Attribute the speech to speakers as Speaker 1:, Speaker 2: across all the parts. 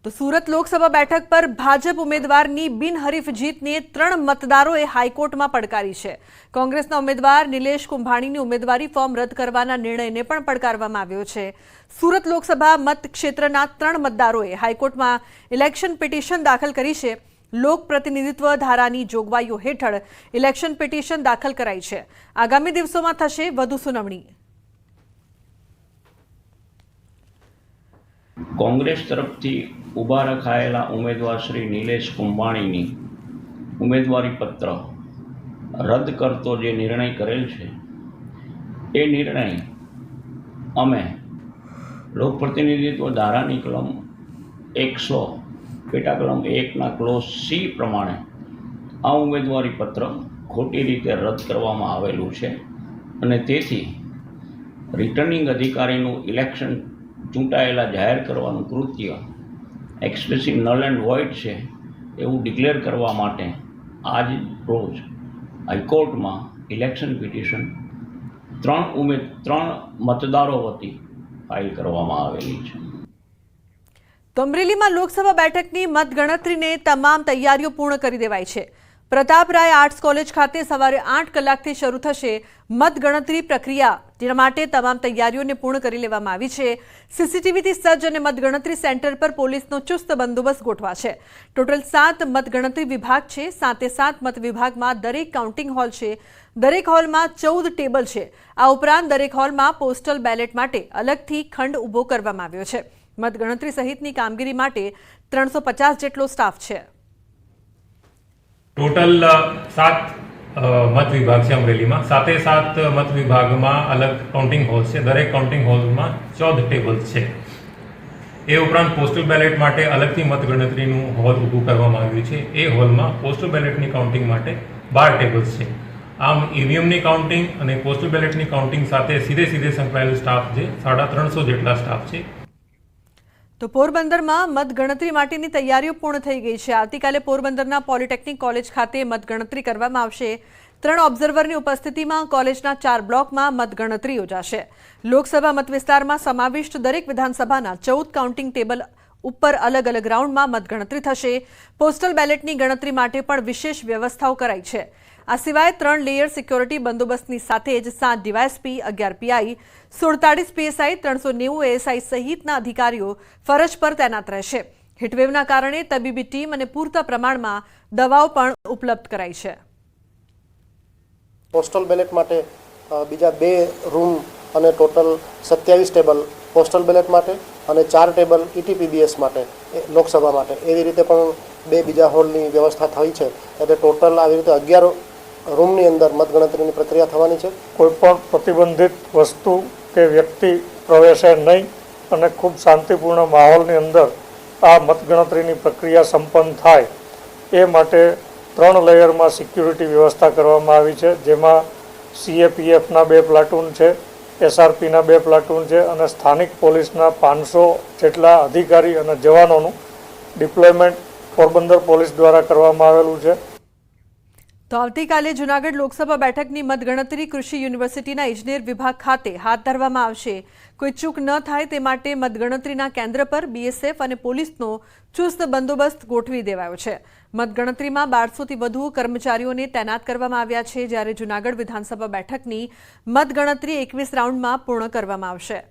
Speaker 1: તો સુરત લોકસભા બેઠક પર ભાજપ ઉમેદવારની બિનહરીફ જીતને 3 મતદારોએ હાઈકોર્ટમાં પડકારી છે। કોંગ્રેસના ઉમેદવાર નિલેશ કુંભાણીની ઉમેદવારી ફોર્મ રદ કરવાના નિર્ણયને પણ પડકારવામાં આવ્યો છે। સુરત લોકસભા મતક્ષેત્રના 3 મતદારોએ હાઈકોર્ટમાં ઇલેક્શન પિટિશન દાખલ કરી છે। લોક પ્રતિનિધિત્વ ધારાની જોગવાઈઓ હેઠળ ઇલેક્શન પિટિશન દાખલ કરાઈ છે। આગામી દિવસોમાં થશે વધુ સુનાવણી।
Speaker 2: कांग्रेस तरफथी उभा रखायेला उम्मीदवार श्री नीलेश कुंभाणीनी उम्मीदवारी पत्र रद्द करतो जे निर्णय करेल छे ए निर्णय अमे लोकप्रतिनिधित्व धारानी कलम 100 पेटा कलम 1 ना क्लोज सी प्रमाणे आ उम्मीदवारी पत्र खोटी रीते रद्द करवामां आवेलुं छे अने तेथी रिटर्निंग अधिकारीनुं इलेक्शन चूंटायेला जाहिर करवानुं कृत्य एक्सप्रेसिव नल एंड वॉइड है एवं डिक्लेर करवा माटे आज रोज हाईकोर्ट में इलेक्शन पिटिशन 3 मतदारों वती फाइल करवामां आवेली छे।
Speaker 1: तो अमरेलीमां लोकसभा बेठकनी मतगणतरीने तमाम तैयारीओ पूर्ण करी देवाई छे। प्रतापराय आर्ट्स कॉलेज खाते सवारे 8 कलाकथी शरू थशे मतगणतरी प्रक्रिया, जेना माटे तमाम तैयारीओने पूर्ण करी लेवामां आवी छे। सीसीटीवीथी सज्ज अने मतगणतरी सेंटर पर पोलीसनो चुस्त बंदोबस्त गोठवाशे। टोटल 7 मतगणतरी विभाग छे। 7 मत विभागमां दरेक काउंटिंग हॉल छे। दरेक हॉलमां 14 टेबल छे। आ उपरांत दरेक हॉलमां पोस्टल बेलेट माटे अलगथी खंड उभो करवामां आव्यो छे। मतगणतरी सहितनी कामगीरी माटे 350 जेटलो स्टाफ छे।
Speaker 3: टोटल 7 मत विभाग है अमरेली में। 7 मत विभाग में अलग काउंटिंग हॉल है। दरेक काउंटिंग हॉल में 14 टेबल्स है। ए उपरांत पोस्टल बेलेट माटे अलगथी मतगणतरी हॉल ऊभू करवामां आव्युं छे। ए हॉल में पोस्टल बेलेटनी काउंटिंग माटे 12 टेबल्स है। आम ईवीएमनी काउंटिंग और पोस्टल बेलेटनी काउंटिंग साथे सीधे संकळायेल स्टाफ है 350 जेटला स्टाफ है।
Speaker 1: तो पोरबंदरमां मतगणतरी माटेनी तैयारीओ पूर्ण थई गई छे। आवतीकाले पोरबंदરના પોલિટેકનિક કોલેજ ખાતે मतगणतरी કરવામાં આવશે। 3 ઓબ્ઝર્વરની ઉપસ્થિતિમાં કોલેજના 4 બ્લોકમાં मतगणतरी યોજાશે। લોકસભા મતવિસ્તારમાં સમાવિષ્ટ દરેક વિધાનસભાના 14 કાઉન્ટિંગ ટેબલ ઉપર અલગ અલગ રાઉન્ડમાં मतगणतरी થશે। પોસ્ટલ બેલેટની ગણતરી માટે પણ વિશેષ વ્યવસ્થાઓ કરાઈ છે। આ સિવાય 3 લેયર સિક્યોરિટી બંદોબસ્તની સાથે જ 7 ડીવાયએસપી, 11 પીઆઈ, 47 પીએસઆઈ, 390 એએસઆઈ સહિતના અધિકારીઓ ફરજ પર તૈનાત રહેશે। હીટવેવના કારણે તબીબી ટીમ અને પૂરતા પ્રમાણમાં દવાઓ પણ ઉપલબ્ધ કરાઈ છે।
Speaker 4: પોસ્ટલ બેલેટ માટે બીજા 2 રૂમ અને ટોટલ 27 ટેબલ પોસ્ટલ બેલેટ માટે અને 4 ટેબલ ઈટીપીબીએસ માટે લોકસભા માટે એવી રીતે પણ 2 બીજા હોલની વ્યવસ્થા થઈ છે। એટલે ટોટલ આવી રીતે 11 रूमनी अंदर मतगणतरी प्रक्रिया थवानी छे।
Speaker 5: कोईपण प्रतिबंधित वस्तु के व्यक्ति प्रवेशे नहीं अने खूब शांतिपूर्ण माहौलनी अंदर आ मतगणतरीनी प्रक्रिया संपन्न थाय ए माटे 3 लेयरमां सिक्योरिटी व्यवस्था करवामां आवी छे, जेमां सीएपीएफना 2 प्लाटून छे, एसआरपीना 2 प्लाटून छे अने स्थानिक पोलीसना 500 जेटला अधिकारी अने जवानोनुं डिप्लॉयमेंट पोरबंदर पोलीस द्वारा करवामां आवेलुं छे।
Speaker 1: तो आवतीकाले जूनागढ़ लोकसभा बेठकनी मतगणतरी कृषि यूनिवर्सिटीना इंजीनियर विभाग खाते हाथ धरवामां आवशे। कोई चूक न थाय ते माटे मतगणतरीना केन्द्र पर बीएसएफ अने पोलीसनो चुस्त बंदोबस्त गोठवी देवायो छे। मतगणतरीमां 1200 थी वधु कर्मचारीओने तैनात करवामां आव्या छे, ज्यारे जूनागढ़ विधानसभा बेठकनी मतगणतरी 21 राउंडमां पूर्ण करवामां आवशे।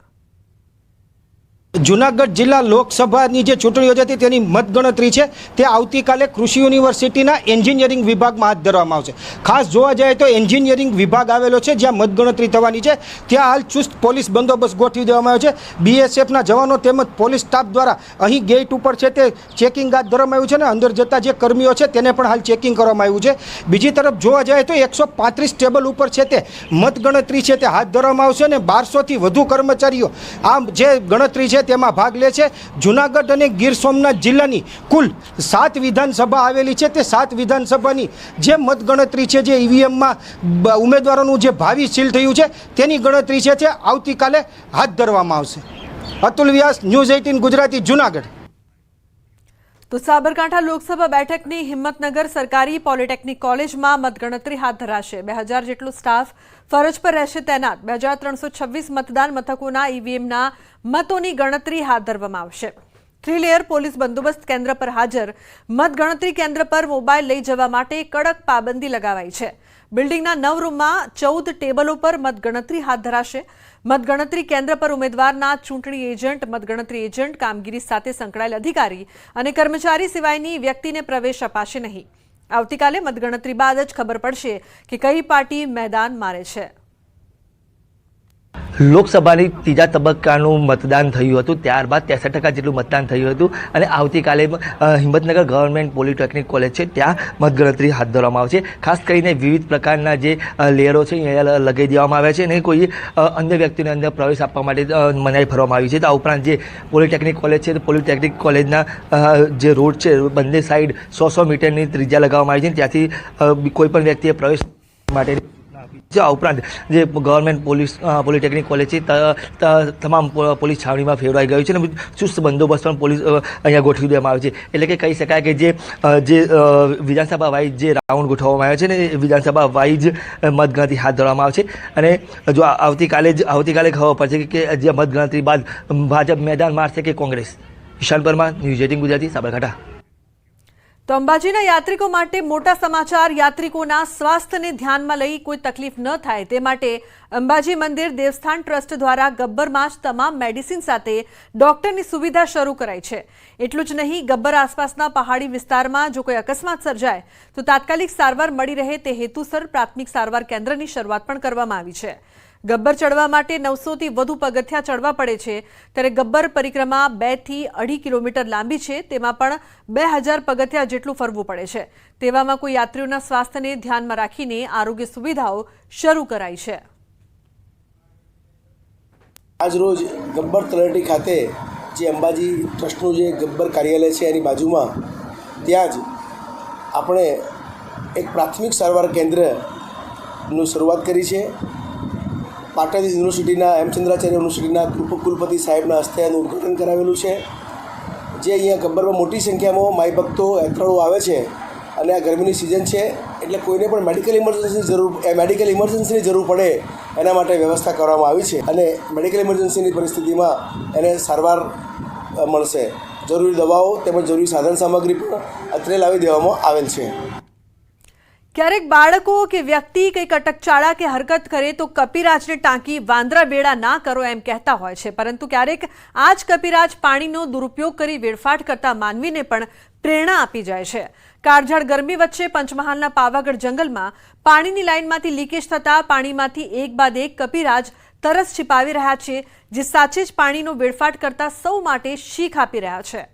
Speaker 6: जूनागढ़ जिला लोकसभानी जे चूंटणी योजाती तेनी मतगणतरी है ते आवतीकाले कृषि यूनिवर्सिटीना एंजीनियरिंग विभाग में हाथ धरवामां आवशे। खास जोवा जाए तो एंजीनियरिंग विभाग आवेलो छे, ज्यां मतगणतरी थवानी छे त्यां हाल चुस्त पोलीस बंदोबस्त गोठवी देवामां आव्यो छे। बीएसएफना जवानों तेमज पोलीस स्टाफ द्वारा अहीं गेट उपर छे ते चेकिंग हाथ धरवामां आव्युं छे ने अंदर जता जे कर्मीओ छे तेने पण हाल चेकिंग करवामां आव्युं छे। बीजी तरफ जोवा जाए तो 135 टेबल उपर छे ते मतगणतरी छे ते हाथ धरवामां आवशे ने 1200 थी वधु कर्मचारीओ आ जे गणतरी छे तेमां भाग ले छे। जूनागढ़ अने गीर सोमनाथ जिल्लानी कुल 7 विधानसभा आवेली छे ते 7 विधानसभानी जे मतगणतरी छे जे ईवीएम में उम्मीदवारोनुं जे भावी सील थयुं छे तेनी गणतरी छे ते आवतीकाले हाथ धरवामां आवशे। अतुल व्यास, न्यूज़ 18 गुजराती, जूनागढ़।
Speaker 1: तो साबरकांठा लोकसभा बेठकनी हिम्मतनगर सरकारी पॉलिटेक्निक कॉलेज में मतगणतरी हाथ धराशे। 2000 जेटलो स्टाफ फरज पर रहेशे तैनात। 2326 मतदान मथकोना ईवीएमना मतोनी गणतरी हाथ धरवामां आवशे। 3 લેયર પોલીસ બંદોબસ્ત કેન્દ્ર પર હાજર મતગણતરી કેન્દ્ર પર મોબાઈલ લઈ જવા માટે કડક પાબંદી લગાવાઈ છે. બિલ્ડિંગના 9 રૂમમાં 14 ટેબલો પર મતગણતરી હાથ ધરાશે. મતગણતરી કેન્દ્ર પર ઉમેદવારના ચૂંટણી એજન્ટ, મતગણતરી એજન્ટ, કામગીરી સાથે સંકળાયેલ અધિકારી અને કર્મચારી સિવાયની વ્યક્તિને પ્રવેશ અપાશે નહીં. આવતીકાલે મતગણતરી બાદ જ ખબર પડશે કે કઈ પાર્ટી મેદાન મારે છે.
Speaker 7: લોકસભાની ત્રીજા તબક્કાનું મતદાન થયું હતું, ત્યારબાદ 63% જેટલું મતદાન થયું હતું અને આવતીકાલે હિંમતનગર ગવર્મેન્ટ પોલિટેકનિક કોલેજ છે ત્યાં મતગણતરી હાથ ધરવામાં આવશે. ખાસ કરીને વિવિધ પ્રકારના જે લેયરો છે અહીંયા લગાવી દેવામાં આવ્યા છે અને કોઈ અન્ય વ્યક્તિને અંદર પ્રવેશ આપવા માટે મનાઈ ફરવામાં આવી છે. આ ઉપરાંત જે પોલિટેકનિક કોલેજ છે, પોલિટેકનિક કોલેજના જે રોડ છે બંને સાઈડ 100 મીટરની ત્રિજ્યા લગાવવામાં આવી છે. ત્યાંથી કોઈ પણ વ્યક્તિએ પ્રવેશ માટે આ ઉપરાંત જે ગવર્મેન્ટ પોલિટેકનિક કોલેજ છે તમામ પોલીસ છાવણીમાં ફેરવાઈ ગયું છે અને ચુસ્ત બંદોબસ્ત પણ પોલીસ અહીંયા ગોઠવી દેવામાં આવ્યો છે. એટલે કે કહી શકાય કે જે વિધાનસભા વાઇઝ જે રાઉન્ડ ગોઠવવામાં આવ્યો છે ને એ વિધાનસભા વાઇઝ મતગણતરી હાથ ધરવામાં આવશે અને જો આવતીકાલે ખબર પડશે કે જે મતગણતરી બાદ ભાજપ મેદાન મારશે કે કોંગ્રેસ. ઈશાન પરમાર, ન્યૂઝ 18 ગુજરાતી, સાબરકાંઠા.
Speaker 1: તો અંબાજીના યાત્રિકો માટે મોટા સમાચાર. યાત્રિકોના સ્વાસ્થ્યને ધ્યાનમાં લઈ કોઈ તકલીફ ન થાય તે માટે અંબાજી મંદિર દેવસ્થાન ટ્રસ્ટ દ્વારા ગબ્બરમાં જ તમામ મેડિસિન સાથે ડોક્ટરની સુવિધા શરૂ કરાઈ છે. એટલું જ નહીં, ગબ્બર આસપાસના પહાડી વિસ્તારમાં જો કોઈ અકસ્માત સર્જાય તો તાત્કાલિક સારવાર મળી રહે તે હેતુસર પ્રાથમિક સારવાર કેન્દ્રની શરૂઆત પણ કરવામાં આવી છે. ગબ્બર ચડવા માટે 900થી વધુ પગથિયાં ચડવા પડે છે, ત્યારે ગબ્બર પરિક્રમા 2 થી 2.5 કિલોમીટર લાંબી છે. તેમાં પણ 2000 પગથિયાં જેટલું ફરવું પડે છે. તેવામાં કોઈ યાત્રીઓના સ્વાસ્થ્યને ધ્યાનમાં રાખીને આરોગ્ય સુવિધાઓ શરૂ કરાઈ છે.
Speaker 8: આજરોજ ગબ્બર તળેટી ખાતે જે અંબાજી ટ્રસ્ટનું જે ગબ્બર કાર્યાલય છે એની બાજુમાં ત્યાં જ આપણે એક પ્રાથમિક સારવાર કેન્દ્રની શરૂઆત કરી છે. પાટણ યુનિવર્સિટીના હેમચંદ્રાચાર્ય યુનિવર્સિટીના કુલપતિ સાહેબના હસ્તે એનું ઉદ્ઘાટન કરાવેલું છે. જે અહીંયા ગબ્બરમાં મોટી સંખ્યામાં માઈ ભક્તો યાત્રાળુઓ આવે છે અને આ ગરમીની સિઝન છે એટલે કોઈને પણ મેડિકલ ઇમરજન્સીની જરૂર પડે એના માટે વ્યવસ્થા કરવામાં આવી છે અને મેડિકલ ઇમરજન્સીની પરિસ્થિતિમાં એને સારવાર મળશે. જરૂરી દવાઓ તેમજ જરૂરી સાધન સામગ્રી પણ અત્રે લાવી દેવામાં આવેલ છે.
Speaker 1: ક્યારેક બાળકો કે વ્યક્તિ કંઈક અટકચાળા કે હરકત કરે તો કપિરાજને ટાંકી વાંદરા વેડા ના કરો એમ કહેતા હોય છે, પરંતુ ક્યારેક આ જ કપિરાજ પાણીનો દુરુપયોગ કરી વેડફાટ કરતા માનવીને પણ પ્રેરણા આપી જાય છે. કાળઝાળ ગરમી વચ્ચે પંચમહાલના પાવાગઢ જંગલમાં પાણીની લાઇનમાંથી લીકેજ થતા પાણીમાંથી એક બાદ એક કપિરાજ તરસ छिपाવી રહ્યા છે, જે સાચે જ પાણીનો વેડફાટ કરતા સૌ માટે શીખ આપી રહ્યા છે.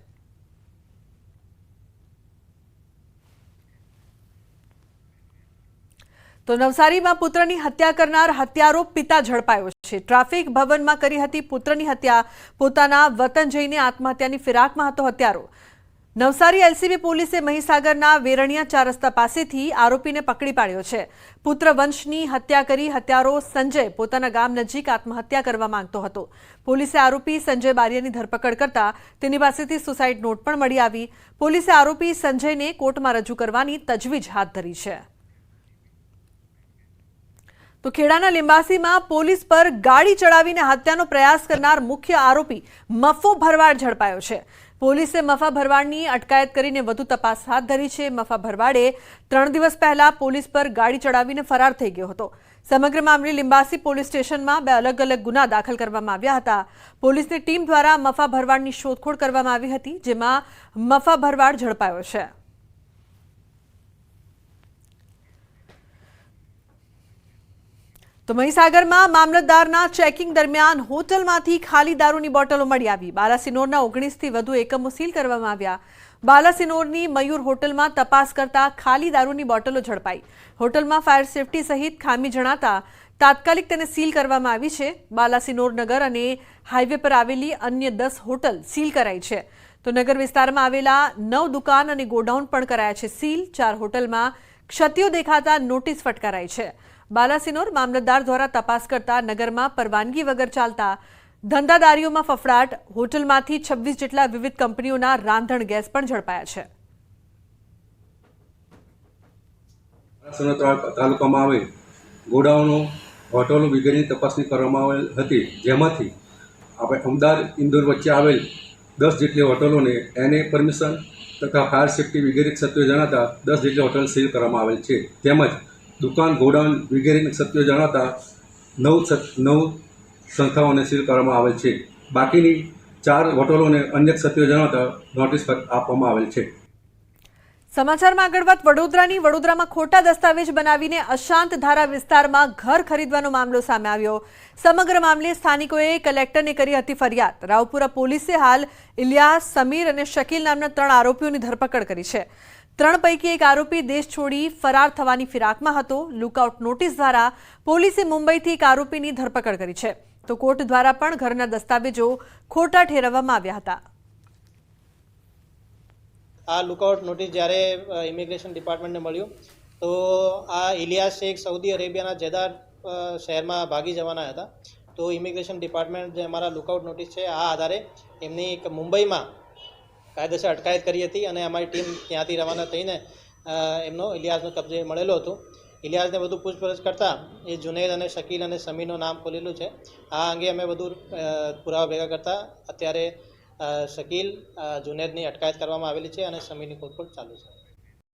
Speaker 1: તો નવસારીમાં પુત્રની હત્યા કરનાર હત્યારો પિતા ઝડપાયો છે. ટ્રાફિક ભવનમાં કરી હતી પુત્રની હત્યા. પોતાના વતન જઈને આત્મહત્યાની ફિરાકમાં હતો હત્યારો. નવસારી એલસીબી પોલીસે મહીસાગરના વેરણિયા 4 રસ્તા પાસેથી આરોપીને પકડી પાડ્યો છે. પુત્ર વંશની હત્યા કરી હત્યારો સંજય પોતાના ગામ નજીક આત્મહત્યા કરવા માંગતો હતો. પોલીસે આરોપી સંજય બારિયાની ધરપકડ કરતા તેની પાસેથી સુસાઇડ નોટ પણ મળી આવી. પોલીસે આરોપી સંજયને કોર્ટમાં રજૂ કરવાની તજવીજ હાથ ધરી છે. તો ખેડાના લિંબાસીમાં પોલીસ પર ગાડી ચડાવીને હત્યાનો પ્રયાસ કરનાર મુખ્ય આરોપી મફો ભરવાડ ઝડપાયો છે. પોલીસે મફા ભરવાડની અટકાયત કરીને વધુ તપાસ હાથ ધરી છે. મફા ભરવાડે 3 દિવસ પહેલા પોલીસ પર ગાડી ચડાવીને ફરાર થઈ ગયો હતો. સમગ્ર મામલે લિંબાસી પોલીસ સ્ટેશનમાં 2 અલગ અલગ ગુના દાખલ કરવામાં આવ્યા હતા. પોલીસની ટીમ દ્વારા મફા ભરવાડની શોધખોળ કરવામાં આવી હતી, જેમાં મફા ભરવાડ ઝડપાયો છે. તો મહીસાગરમાં મામલતદારના ચેકિંગ દરમિયાન હોટલમાંથી ખાલી દારૂની બોટલો મળી આવી. બાલાસિનોરના 19થી વધુ એકમો સીલ કરવામાં આવ્યા. બાલાસિનોરની મયુર હોટલમાં તપાસ કરતા ખાલી દારૂની બોટલો ઝડપાઈ. હોટલમાં ફાયર સેફટી સહિત ખામી જણાતા તાત્કાલિક તેને સીલ કરવામાં આવી છે. બાલાસિનોર નગર અને હાઈવે પર આવેલી અન્ય 10 હોટલ સીલ કરાઈ છે. તો નગર વિસ્તારમાં આવેલા 9 દુકાન અને ગોડાઉન પણ કરાયા છે સીલ. 4 હોટલમાં ક્ષતિઓ દેખાતા નોટિસ ફટકારાઈ છે. બાલાસિનોર મામલતદાર દ્વારા તપાસ કરતા નગરમાં પરવાનગી વગર ચાલતા ધંધાદારીઓમાં ફફડાટ. હોટલમાંથી 26 જેટલા વિવિધ કંપનીઓના રાંધણ ગેસ પણ ઝડપાયા છે.
Speaker 9: તાલુકામાં આવેલ ગોડાઉનો, હોટલો વગેરેની તપાસણી કરવામાં આવેલ હતી, જેમાંથી આપણે અમદાવાદ ઇન્દોર વચ્ચે આવેલ 10 જેટલી હોટલોને એને પરમિશન તથા ફાયર સેફ્ટી વગેરે સત્યો જણાતા 10 જેટલી હોટલ સીલ કરવામાં આવેલ છે. તેમજ દુકાન, ગોડાઉન વગેરેની સત્યો જણાતા 9 સંસ્થાઓને સીલ કરવામાં આવેલ છે. બાકીની 4 હોટલોને અન્ય સત્યો જણાતા નોટિસ આપવામાં આવેલ છે.
Speaker 1: સમાચારમાં આગળ વાત વડોદરામાં ખોટા દસ્તાવેજ બનાવીને અશાંત ધારા વિસ્તારમાં ઘર ખરીદવાનો મામલો સામે આવ્યો. સમગ્ર મામલે સ્થાનિકોએ કલેક્ટરને કરી હતી ફરિયાદ. રાવપુરા પોલીસે હાલ ઇલિયાસ, સમીર અને શકીલ નામના 3 આરોપીઓની ધરપકડ કરી છે. 3 પૈકી એક આરોપી દેશ છોડી ફરાર થવાની ફિરાકમાં હતો. લુકઆઉટ નોટિસ દ્વારા પોલીસે મુંબઈથી એક આરોપીની ધરપકડ કરી છે. તો કોર્ટ દ્વારા પણ ઘરના દસ્તાવેજો ખોટા ઠેરવવામાં આવ્યા હતા.
Speaker 10: આ લુકઆઉટ નોટિસ જ્યારે ઇમિગ્રેશન ડિપાર્ટમેન્ટને મળ્યું તો આ ઇલિયાસ શેખ સાઉદી અરેબિયાના જેદાર શહેરમાં ભાગી જવાના હતા. તો ઇમિગ્રેશન ડિપાર્ટમેન્ટ જે અમારા લુકઆઉટ નોટિસ છે આ આધારે એમની એક મુંબઈમાં કાયદેસર અટકાયત કરી હતી અને અમારી ટીમ ત્યાંથી રવાના થઈને એમનો ઇલિયાસનો કબજે મળેલો હતો. ઇલિયાસને બધું પૂછપરછ કરતાં એ જુનેદ અને શકીલ અને સમીરનું નામ ખોલેલું છે. આ અંગે અમે બધું પુરાવા ભેગા કરતા અત્યારે શકીલ, જુનેદની અટકાયત કરવામાં આવેલી છે અને સમીરની શોધખોળ ચાલુ છે.